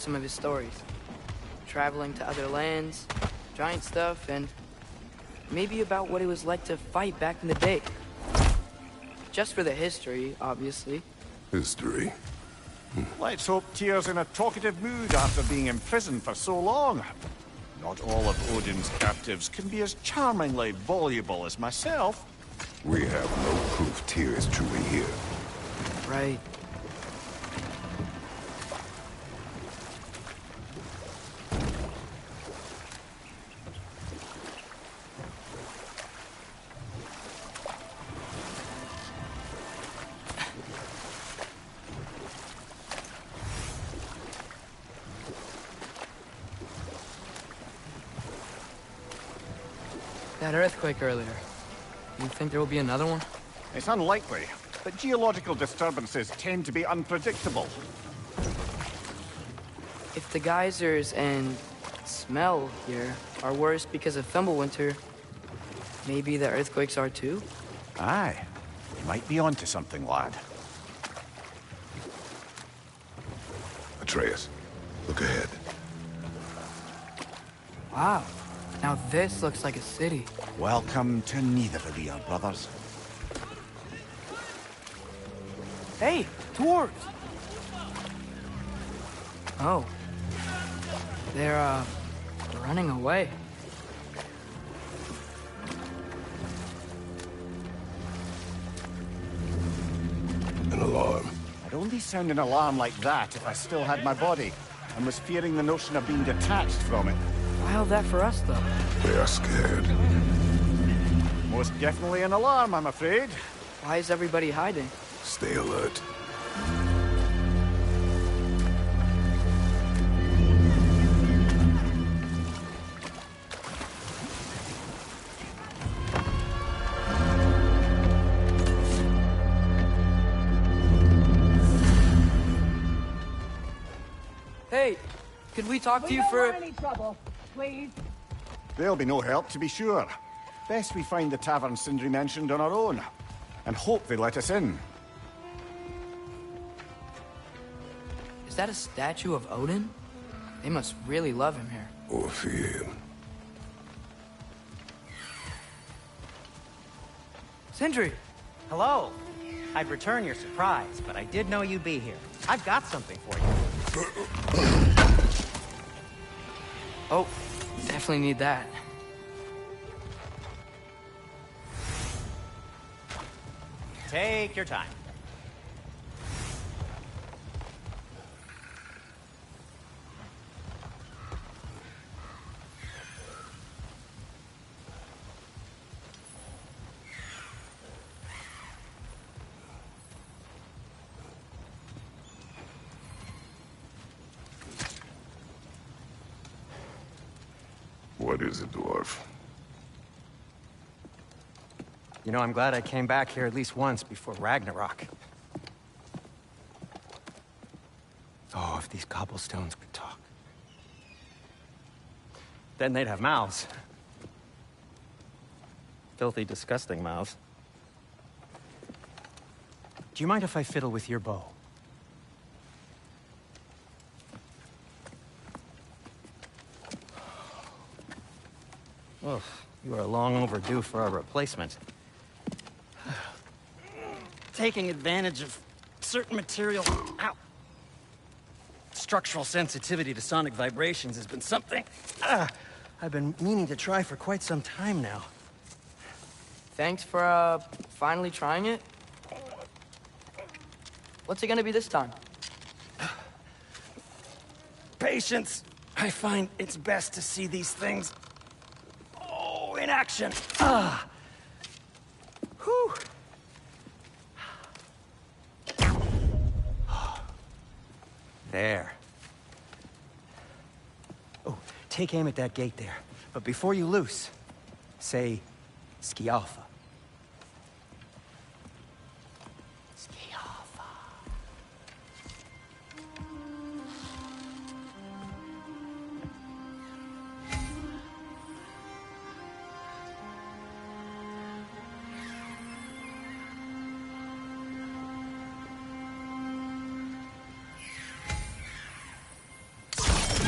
some of his stories. Traveling to other lands, giant stuff, and maybe about what it was like to fight back in the day. Just for the history, obviously. History? Let's hope Tyr's in a talkative mood after being imprisoned for so long. Not all of Odin's captives can be as charmingly voluble as myself. We have no proof Tyr is truly here. Right. That earthquake earlier. You think there will be another one? It's unlikely, but geological disturbances tend to be unpredictable. If the geysers and smell here are worse because of Fimbulwinter, maybe the earthquakes are too? Aye. You might be onto something, lad. Atreus, look ahead. Wow. Now this looks like a city. Welcome to Nidavellir, brothers. Hey, dwarves! Oh. They're, running away. An alarm. I'd only sound an alarm like that if I still had my body, and was fearing the notion of being detached from it. Why all that for us, though? They are scared. Most definitely an alarm, I'm afraid. Why is everybody hiding? Stay alert. Hey, could we talk to you We for... don't want any trouble, please. There'll be no help, to be sure. Best we find the tavern Sindri mentioned on our own, and hope they let us in. Is that a statue of Odin? They must really love him here. Or fear him. Sindri! Hello. I'd return your surprise, but I did know you'd be here. I've got something for you. Oh, definitely need that. Take your time. What is it, dwarf? You know, I'm glad I came back here at least once before Ragnarok. Oh, if these cobblestones could talk. Then they'd have mouths. Filthy, disgusting mouths. Do you mind if I fiddle with your bow? Oh, you are long overdue for a replacement. Taking advantage of certain material... Ow! Structural sensitivity to sonic vibrations has been something I've been meaning to try for quite some time now. Thanks for, finally trying it. What's it gonna be this time? Patience. I find it's best to see these things... in action. Ah. Whew. There. Oh, take aim at that gate there. But before you loose, say, Skialfa. Skialfa.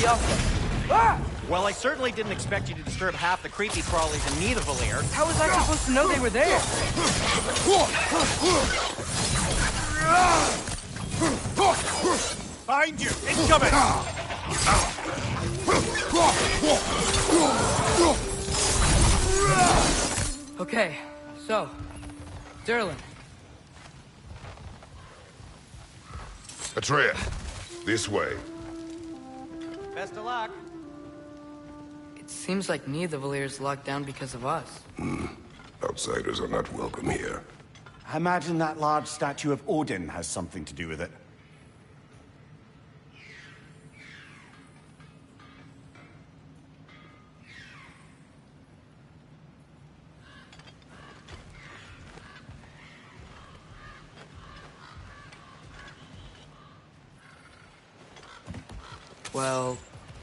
Yelpa. Ah! Well, I certainly didn't expect you to disturb half the creepy crawlies in Nidavellir. How was I supposed to know they were there? Behind you! Incoming! Okay, so, Durlin. Atreya, this way. Best of luck. It seems like Nidavellir's locked down because of us. Outsiders are not welcome here. I imagine that large statue of Odin has something to do with it. Well,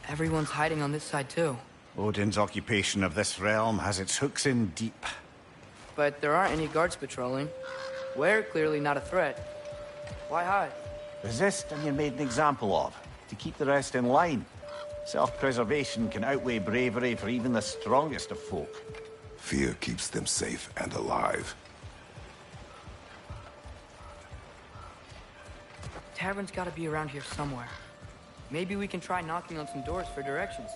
everyone's hiding on this side too. Odin's occupation of this realm has its hooks in deep. But there aren't any guards patrolling. We're clearly not a threat. Why hide? Resist and you're made an example of, to keep the rest in line. Self-preservation can outweigh bravery for even the strongest of folk. Fear keeps them safe and alive. Tavern's gotta be around here somewhere. Maybe we can try knocking on some doors for directions.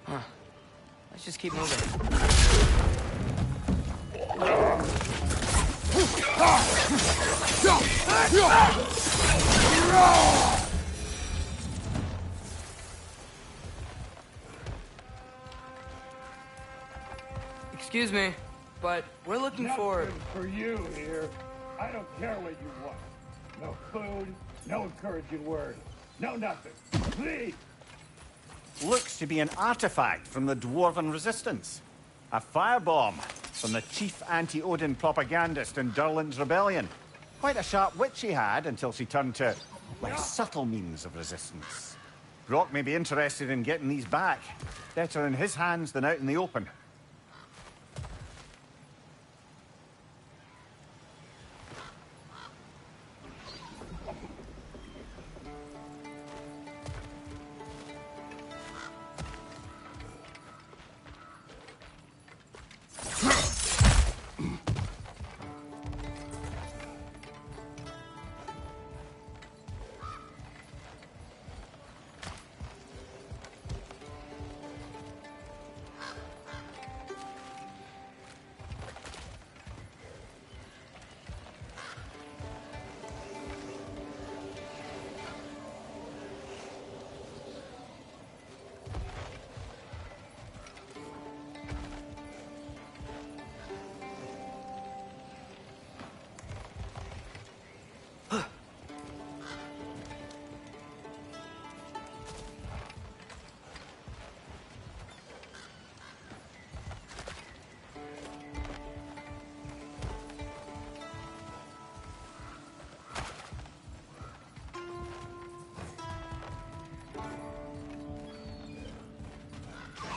Huh. Let's just keep moving. Excuse me, but we're looking for... Nothing for you here. I don't care what you want. No food, no encouraging words, no nothing. Leave! Looks to be an artifact from the Dwarven Resistance. A firebomb from the chief anti-Odin propagandist in Durlin's rebellion. Quite a sharp wit she had until she turned to less subtle means of resistance. Brock may be interested in getting these back. Better in his hands than out in the open.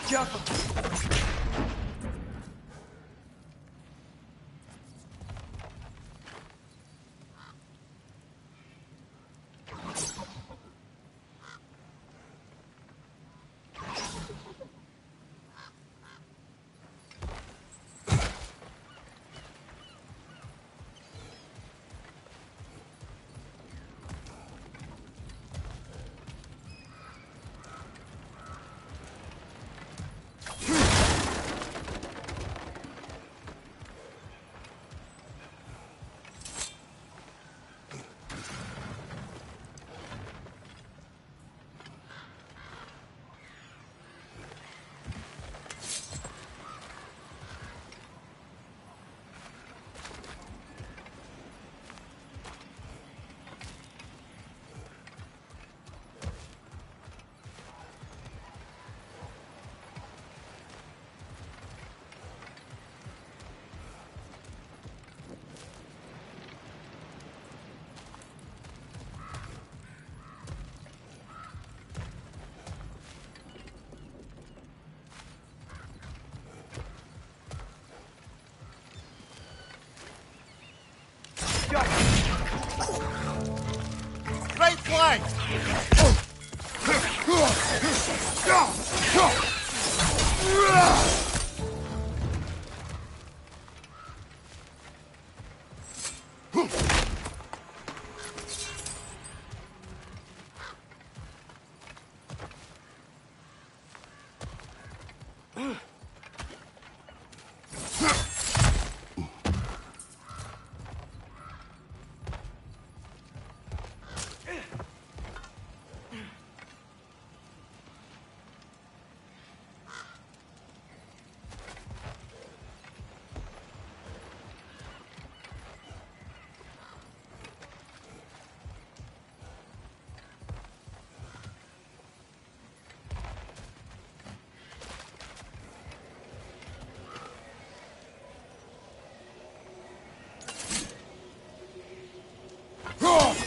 Jump! flank!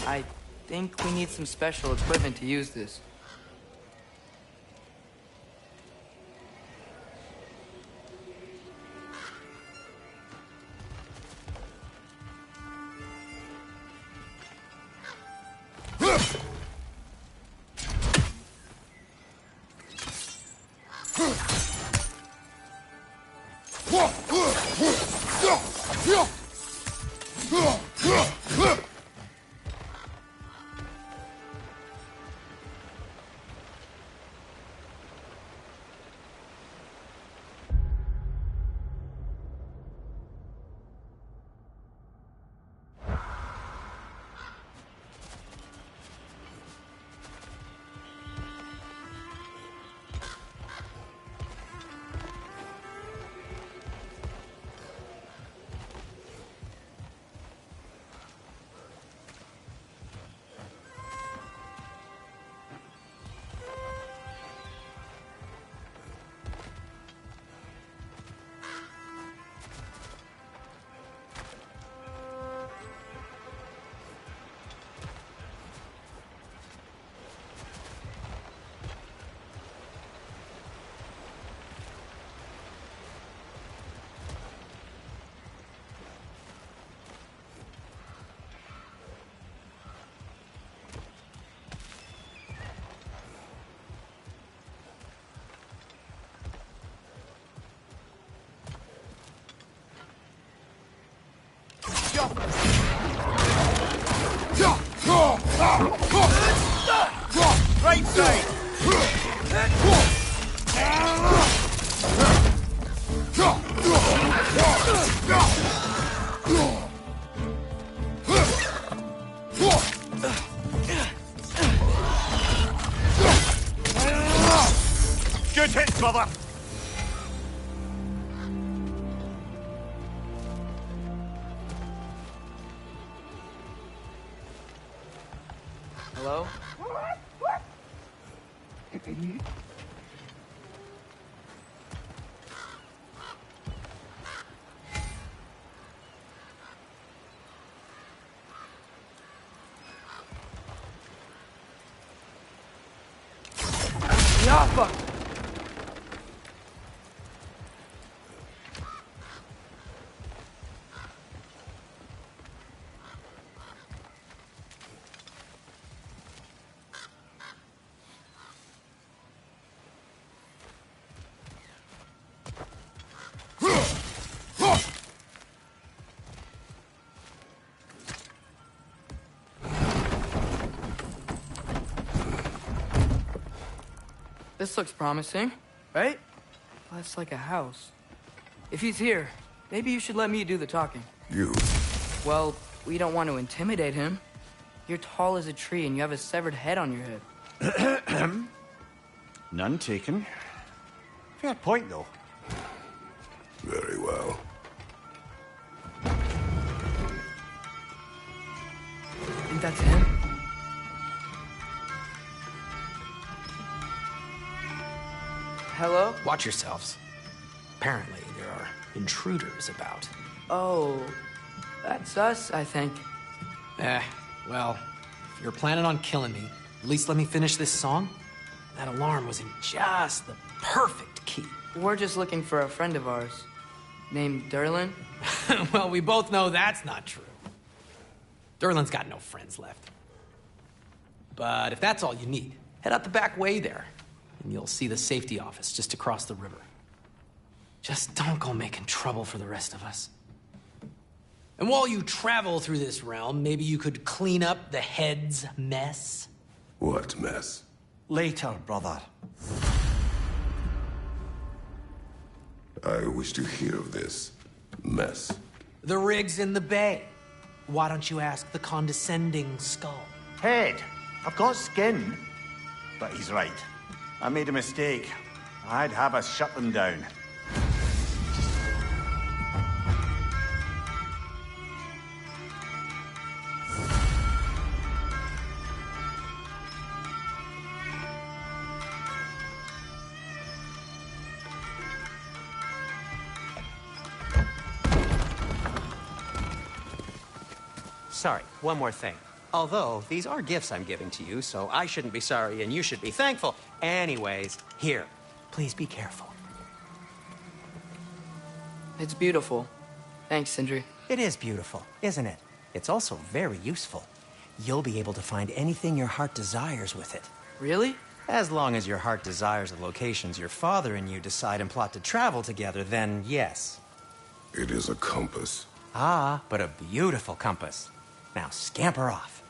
I think we need some special equipment to use this. Right side! Good hit, brother! Hello? Yappa! This looks promising, right? Well, that's like a house. If he's here, maybe you should let me do the talking. You. Well, we don't want to intimidate him. You're tall as a tree and you have a severed head on your head. None taken. Fair point, though. Very well. Think that's him? Hello? Watch yourselves. Apparently, there are intruders about. Oh, that's us, I think. Well, if you're planning on killing me, at least let me finish this song. That alarm was in just the perfect key. We're just looking for a friend of ours, named Derlin. Well, we both know that's not true. Derlin's got no friends left. But if that's all you need, head out the back way there, and you'll see the safety office just across the river. Just don't go making trouble for the rest of us. And while you travel through this realm, maybe you could clean up the head's mess? What mess? Later, brother. I wish to hear of this mess. The rig's in the bay. Why don't you ask the condescending skull? Head, I've got skin. But he's right. I made a mistake. I'd have us shut them down. Sorry, one more thing. Although, these are gifts I'm giving to you, so I shouldn't be sorry and you should be thankful. Anyways, here, please be careful. It's beautiful. Thanks, Sindri. It is beautiful, isn't it? It's also very useful. You'll be able to find anything your heart desires with it. Really? As long as your heart desires the locations your father and you decide and plot to travel together, then yes. It is a compass. Ah, but a beautiful compass. Now scamper off.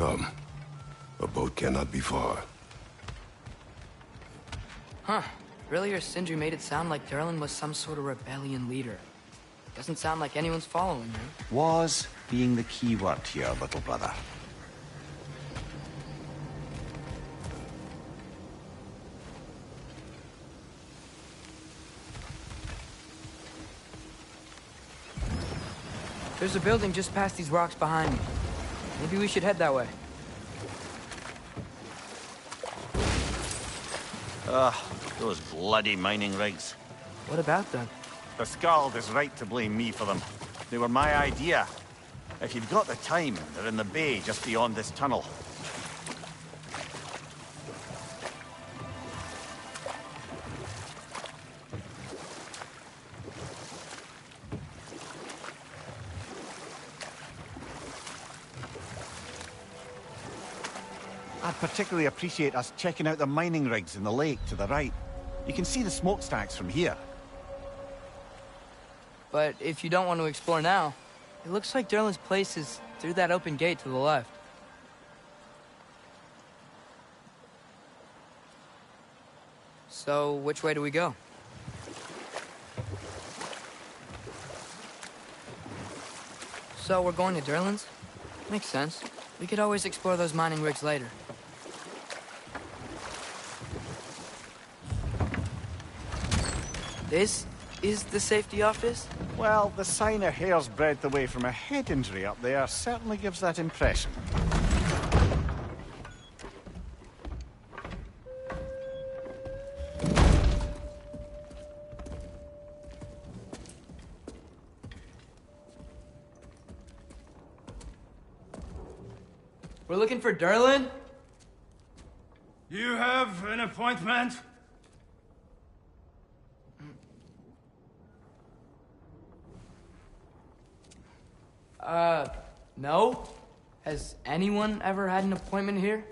Come. A boat cannot be far. Huh. Earlier, Sindri made it sound like Durlin was some sort of rebellion leader. Doesn't sound like anyone's following him. Was being the key word here, little brother. There's a building just past these rocks behind me. Maybe we should head that way. Ugh, those bloody mining rigs. What about them? The Skald is right to blame me for them. They were my idea. If you've got the time, they're in the bay just beyond this tunnel. I'd particularly appreciate us checking out the mining rigs in the lake to the right. You can see the smokestacks from here. But if you don't want to explore now, it looks like Derlin's place is through that open gate to the left. So, which way do we go? So, we're going to Derlin's? Makes sense. We could always explore those mining rigs later. This is the safety office? Well, the sign a hair's breadth away from a head injury up there certainly gives that impression. We're looking for Derlin? You have an appointment? No? Has anyone ever had an appointment here?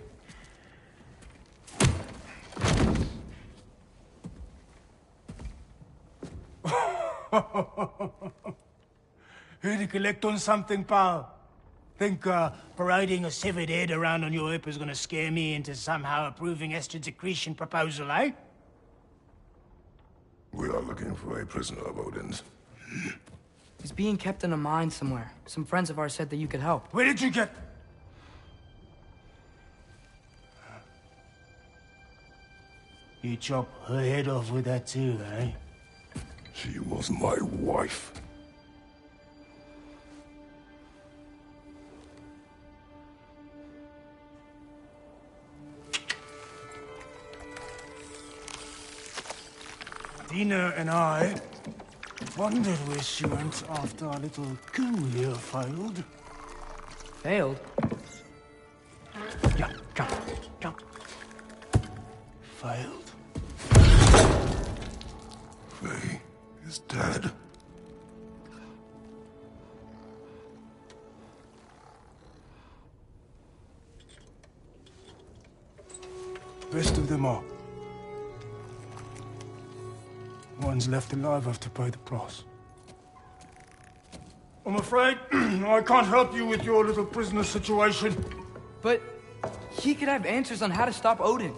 Here to collect on something, pal? Think parading a severed head around on your hip is gonna scare me into somehow approving Esther's accretion proposal, eh? We are looking for a prisoner of Odin's. He's being kept in a mine somewhere. Some friends of ours said that you could help. Where did you get... You chop her head off with that too, eh? She was my wife. Dina and I wondered where she went after our little coup here failed. Failed? Yeah, jump, jump. Failed. Faye is dead. Rest of them are. One's left alive have to pay the price. I'm afraid I can't help you with your little prisoner situation. But he could have answers on how to stop Odin.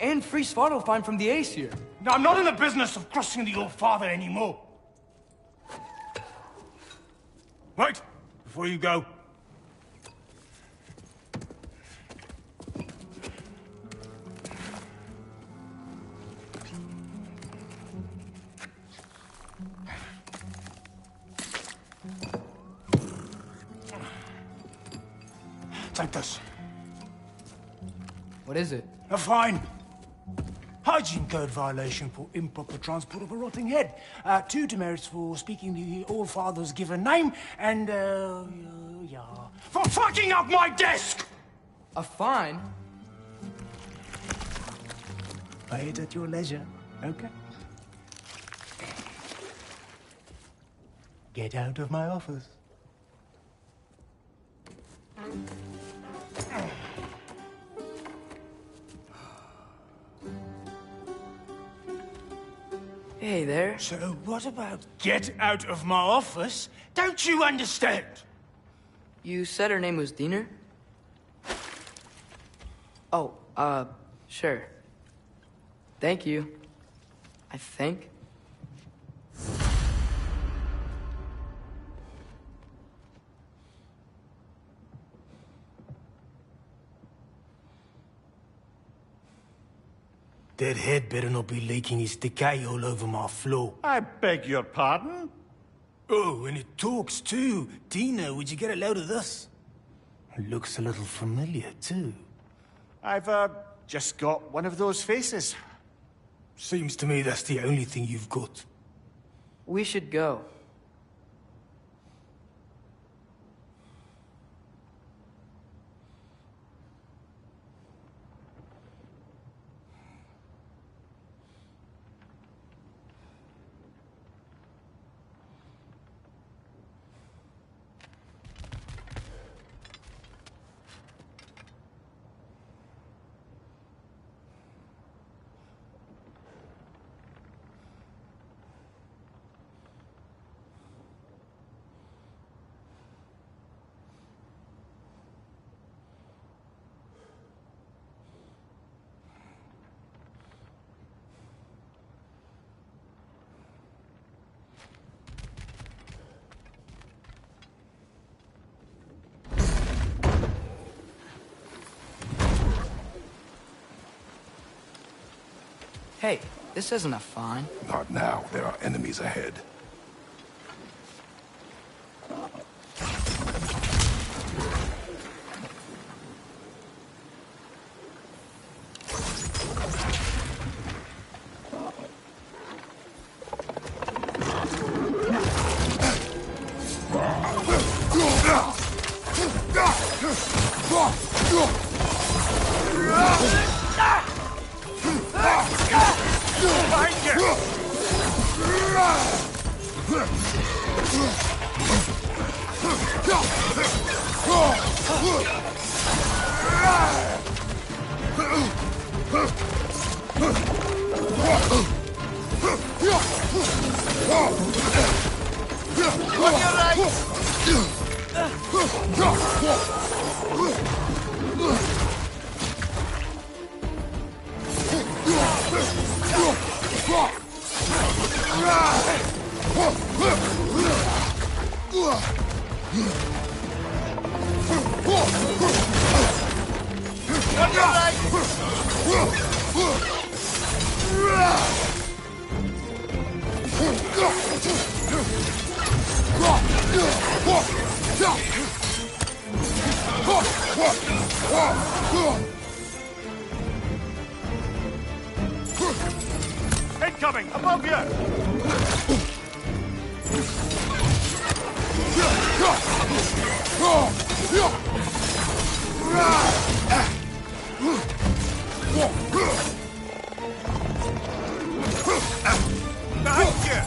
And free Svartalfheim from the Aesir. Now, I'm not in the business of crossing the Old Father anymore. Wait, before you go. Take this. What is it? A fine. Hygiene code violation for improper transport of a rotting head. 2 demerits for speaking the All Father's given name, and, yeah. For fucking up my desk! A fine? Pay it at your leisure, okay? Get out of my office. Hey there. So what about get out of my office? Don't you understand? You said her name was Diener? Oh, sure. Thank you. I think. That head better not be leaking his decay all over my floor. I beg your pardon? Oh, and it talks too. Dina, would you get a load of this? It looks a little familiar too. I've, just got one of those faces. Seems to me that's the only thing you've got. We should go. Hey, this isn't a fine. Not now. There are enemies ahead. Incoming! Above you! Behind you!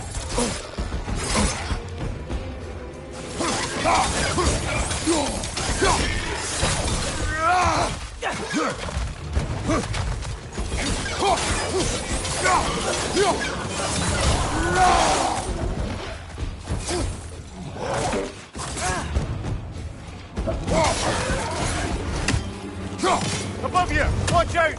Above you! Watch out!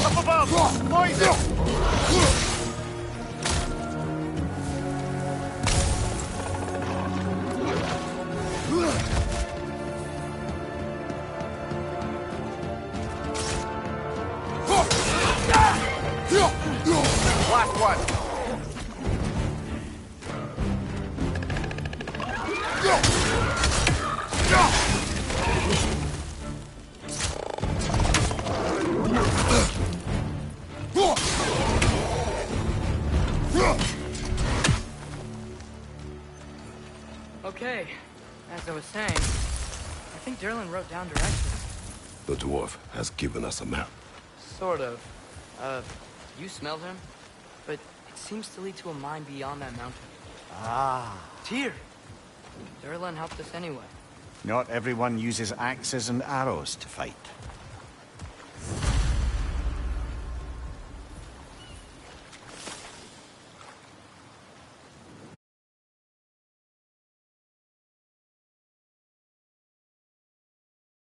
Up above! Poison! Last one! Okay, as I was saying, I think Derlin wrote down directions. The dwarf has given us a map. Sort of. You smelled him? But it seems to lead to a mine beyond that mountain. Ah. Tyr! Derlin helped us anyway. Not everyone uses axes and arrows to fight.